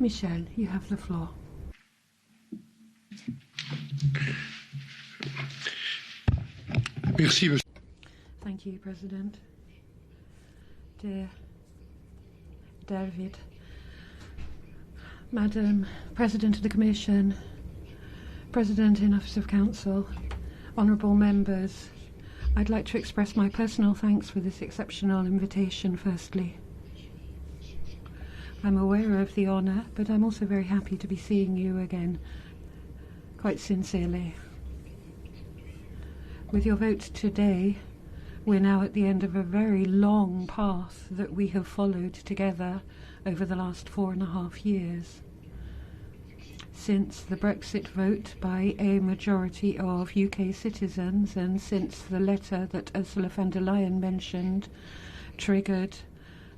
Michel, you have the floor. Merci, Thank you, President. Dear David, Madam President of the Commission, President in Office of Council, honourable members, I'd like to express my personal thanks for this exceptional invitation, firstly. I'm aware of the honour, but I'm also very happy to be seeing you again, quite sincerely. With your vote today, we're now at the end of a very long path that we have followed together over the last 4.5 years. Since the Brexit vote by a majority of UK citizens and since the letter that Ursula von der Leyen mentioned triggered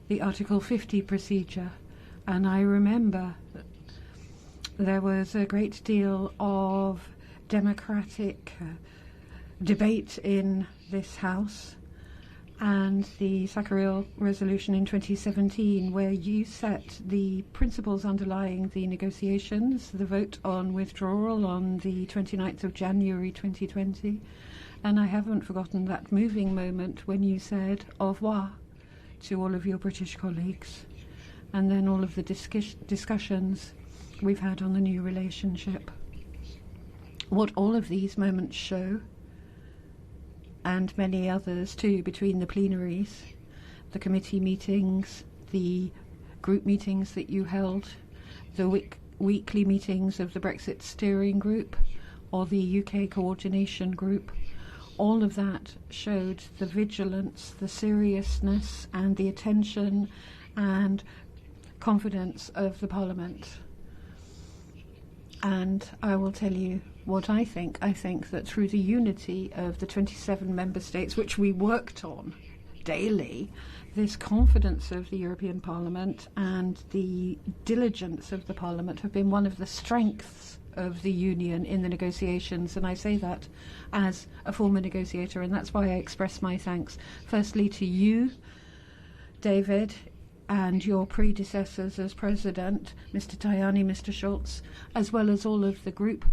the Article 50 procedure. And I remember there was a great deal of democratic debate in this House, and the Sakharil resolution in 2017, where you set the principles underlying the negotiations, the vote on withdrawal on the 29th of January 2020. And I haven't forgotten that moving moment when you said au revoir to all of your British colleagues, and then all of the discussions we've had on the new relationship. What all of these moments show, and many others too, between the plenaries, the committee meetings, the group meetings that you held, the weekly meetings of the Brexit steering group or the UK coordination group, all of that showed the vigilance, the seriousness and the attention and confidence of the Parliament. And I will tell you what I think. I think that through the unity of the 27 member states, which we worked on daily, this confidence of the European Parliament and the diligence of the Parliament have been one of the strengths of the Union in the negotiations. And I say that as a former negotiator, and that's why I express my thanks firstly to you, David, and your predecessors as President, Mr. Tajani, Mr. Schulz, as well as all of the group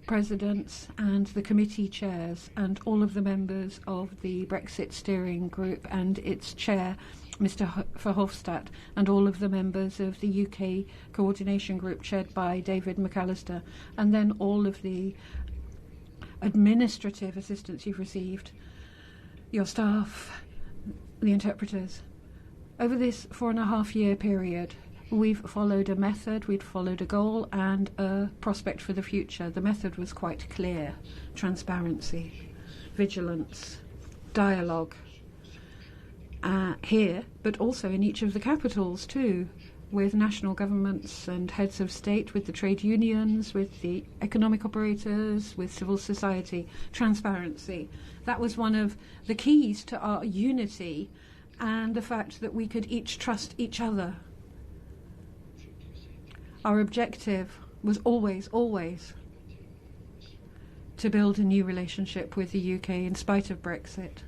presidents and the committee chairs and all of the members of the Brexit steering group and its chair, Mr. Verhofstadt, and all of the members of the UK coordination group chaired by David McAllister, and then all of the administrative assistance you've received, your staff, the interpreters. Over this 4.5-year period, we've followed a method, we've followed a goal and a prospect for the future. The method was quite clear: transparency, vigilance, dialogue, here, but also in each of the capitals too, with national governments and heads of state, with the trade unions, with the economic operators, with civil society. Transparency. That was one of the keys to our unity and the fact that we could each trust each other. Our objective was always to build a new relationship with the UK in spite of Brexit,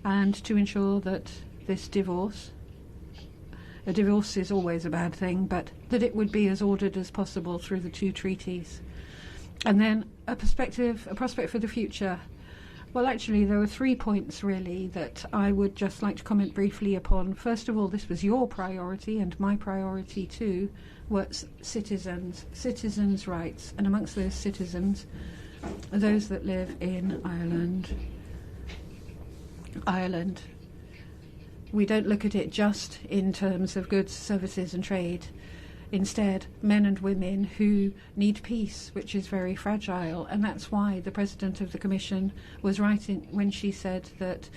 and to ensure that this divorce, a divorce is always a bad thing, but that it would be as ordered as possible through the two treaties. And then a prospect for the future. Well, actually, there were 3 points, really, that I would just like to comment briefly upon. First of all, this was your priority, and my priority too, was citizens' rights. And amongst those citizens, those that live in Ireland. We don't look at it just in terms of goods, services and trade. Instead, men and women who need peace, which is very fragile. And that's why the President of the Commission was right when she said that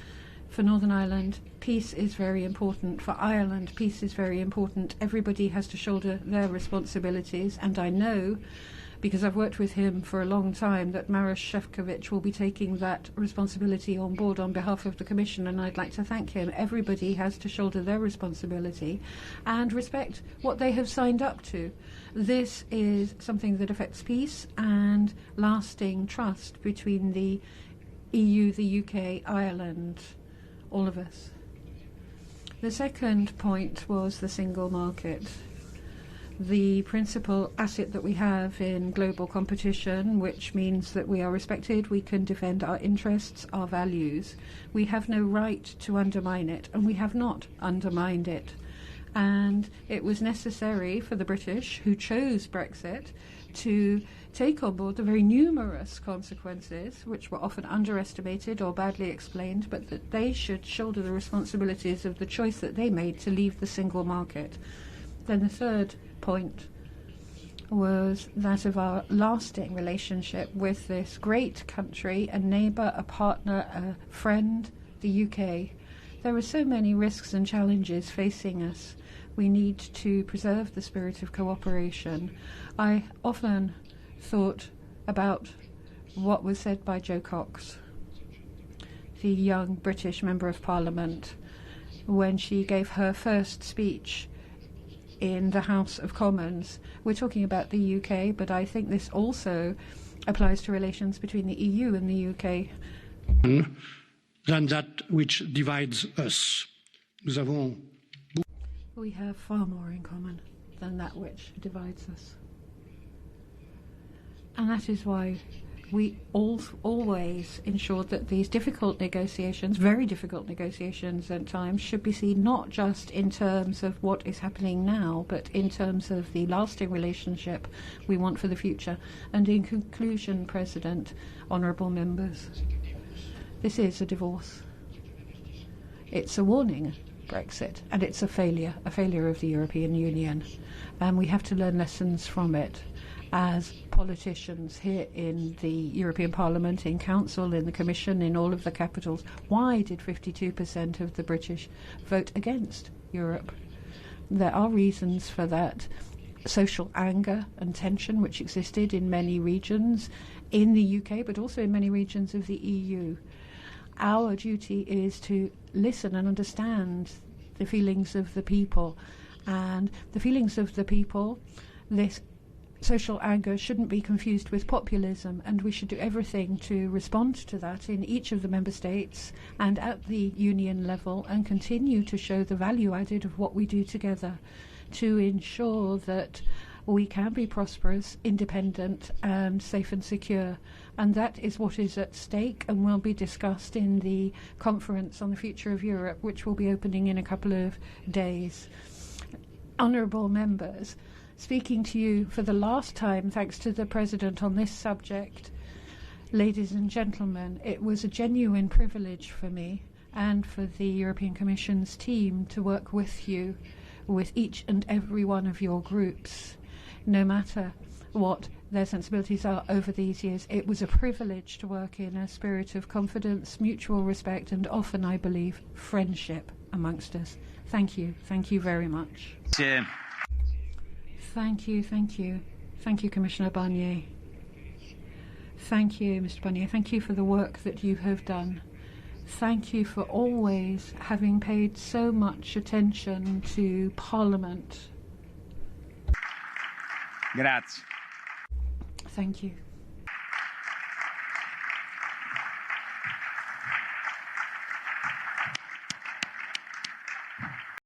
for Northern Ireland, peace is very important. For Ireland, peace is very important. Everybody has to shoulder their responsibilities. And I know, because I've worked with him for a long time, that Maroš Šefčovič will be taking that responsibility on board on behalf of the Commission, and I'd like to thank him. Everybody has to shoulder their responsibility and respect what they have signed up to. This is something that affects peace and lasting trust between the EU, the UK, Ireland, all of us. The second point was the single market. The principal asset that we have in global competition, which means that we are respected, we can defend our interests, our values. We have no right to undermine it, and we have not undermined it. And it was necessary for the British, who chose Brexit, to take on board the very numerous consequences, which were often underestimated or badly explained, but that they should shoulder the responsibilities of the choice that they made to leave the single market. Then the third point was that of our lasting relationship with this great country, a neighbour, a partner, a friend, the UK. There are so many risks and challenges facing us. We need to preserve the spirit of cooperation. I often thought about what was said by Jo Cox, the young British Member of Parliament, when she gave her first speech in the House of Commons. We're talking about the UK, but I think this also applies to relations between the EU and the UK. Than that which divides us. We have far more in common than that which divides us. And that is why we always ensured that these difficult negotiations, very difficult negotiations at times, should be seen not just in terms of what is happening now, but in terms of the lasting relationship we want for the future. And in conclusion, President, honourable members, this is a divorce. It's a warning, Brexit, and it's a failure of the European Union. And we have to learn lessons from it as politicians here in the European Parliament, in Council, in the Commission, in all of the capitals. Why did 52% of the British vote against Europe? There are reasons for that. Social anger and tension which existed in many regions in the UK, but also in many regions of the EU. Our duty is to listen and understand the feelings of the people. And the feelings of the people, this social anger shouldn't be confused with populism, and we should do everything to respond to that in each of the member states and at the union level, and continue to show the value added of what we do together to ensure that we can be prosperous, independent and safe and secure. And that is what is at stake and will be discussed in the conference on the future of Europe, which will be opening in a couple of days. Honourable members, speaking to you for the last time, thanks to the President, on this subject, ladies and gentlemen, it was a genuine privilege for me and for the European Commission's team to work with you, with each and every one of your groups, no matter what their sensibilities are over these years. It was a privilege to work in a spirit of confidence, mutual respect, and often, I believe, friendship amongst us. Thank you. Thank you very much. Yeah. Thank you, thank you. Thank you, Commissioner Barnier. Thank you, Mr. Barnier. Thank you for the work that you have done. Thank you for always having paid so much attention to Parliament. Grazie. Thank you.